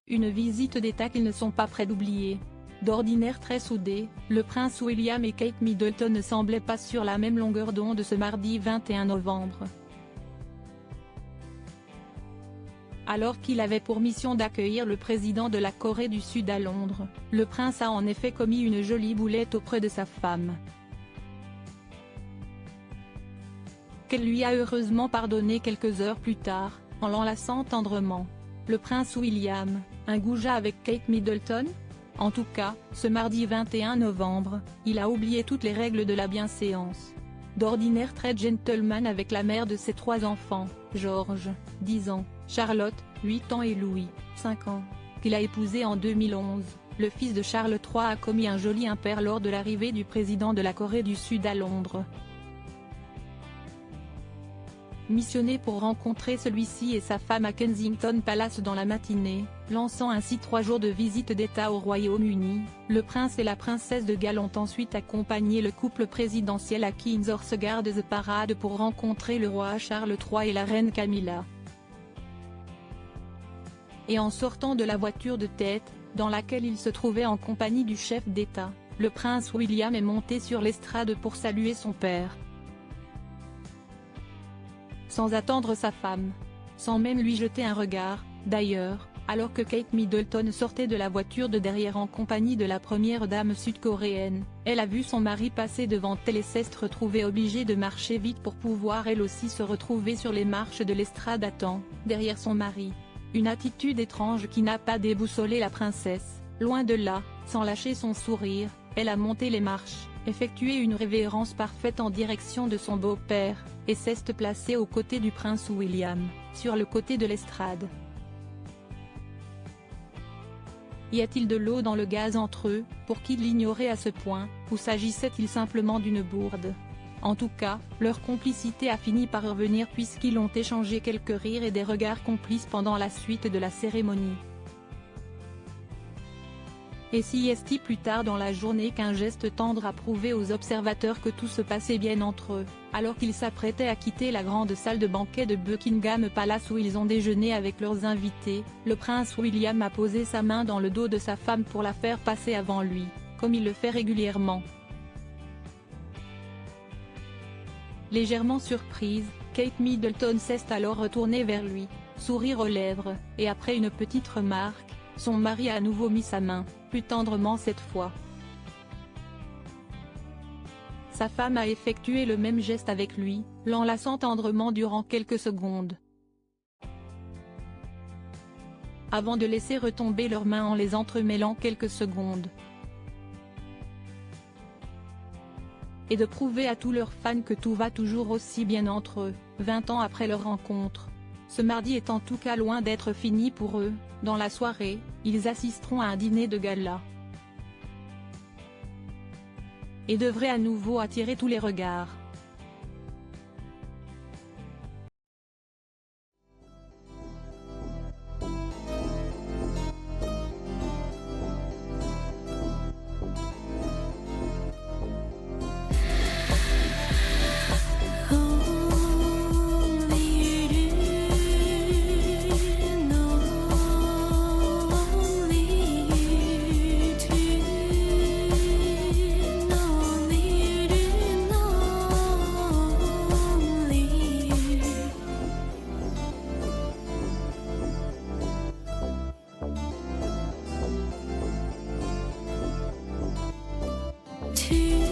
Une visite d'État qu'ils ne sont pas près d'oublier. D'ordinaire très soudés, le prince William et Kate Middleton ne semblaient pas sur la même longueur d'onde ce mardi 21 novembre. Alors qu'il avait pour mission d'accueillir le président de la Corée du Sud à Londres, le prince a en effet commis une jolie boulette auprès de sa femme. Qu'elle lui a heureusement pardonné quelques heures plus tard, en l'enlaçant tendrement. Le prince William, un goujat avec Kate Middleton? En tout cas, ce mardi 21 novembre, il a oublié toutes les règles de la bienséance. D'ordinaire très gentleman avec la mère de ses 3 enfants, George, 10 ans, Charlotte, 8 ans et Louis, 5 ans, qu'il a épousé en 2011, le fils de Charles III a commis un joli impair lors de l'arrivée du président de la Corée du Sud à Londres. Missionné pour rencontrer celui-ci et sa femme à Kensington Palace dans la matinée, lançant ainsi 3 jours de visite d'État au Royaume-Uni, le prince et la princesse de Galles ont ensuite accompagné le couple présidentiel à King's Gardens Parade pour rencontrer le roi Charles III et la reine Camilla. Et en sortant de la voiture de tête, dans laquelle il se trouvait en compagnie du chef d'État, le prince William est monté sur l'estrade pour saluer son père. Sans attendre sa femme. Sans même lui jeter un regard, d'ailleurs, alors que Kate Middleton sortait de la voiture de derrière en compagnie de la première dame sud-coréenne, elle a vu son mari passer devant elle et s'est retrouvée obligée de marcher vite pour pouvoir elle aussi se retrouver sur les marches de l'estrade à temps, derrière son mari. Une attitude étrange qui n'a pas déboussolé la princesse, loin de là, sans lâcher son sourire, elle a monté les marches, effectué une révérence parfaite en direction de son beau-père, et s'est placée aux côtés du prince William, sur le côté de l'estrade. Y a-t-il de l'eau dans le gaz entre eux, pour qui l'ignorait à ce point, ou s'agissait-il simplement d'une bourde? En tout cas, leur complicité a fini par revenir puisqu'ils ont échangé quelques rires et des regards complices pendant la suite de la cérémonie. Et si est-il plus tard dans la journée qu'un geste tendre a prouvé aux observateurs que tout se passait bien entre eux, alors qu'ils s'apprêtaient à quitter la grande salle de banquet de Buckingham Palace où ils ont déjeuné avec leurs invités, le prince William a posé sa main dans le dos de sa femme pour la faire passer avant lui, comme il le fait régulièrement. Légèrement surprise, Kate Middleton s'est alors retournée vers lui, sourire aux lèvres, et après une petite remarque, son mari a à nouveau mis sa main, plus tendrement cette fois. Sa femme a effectué le même geste avec lui, l'enlaçant tendrement durant quelques secondes. Avant de laisser retomber leurs mains en les entremêlant quelques secondes. Et de prouver à tous leurs fans que tout va toujours aussi bien entre eux, 20 ans après leur rencontre. Ce mardi est en tout cas loin d'être fini pour eux. Dans la soirée, ils assisteront à un dîner de gala. Et devraient à nouveau attirer tous les regards. To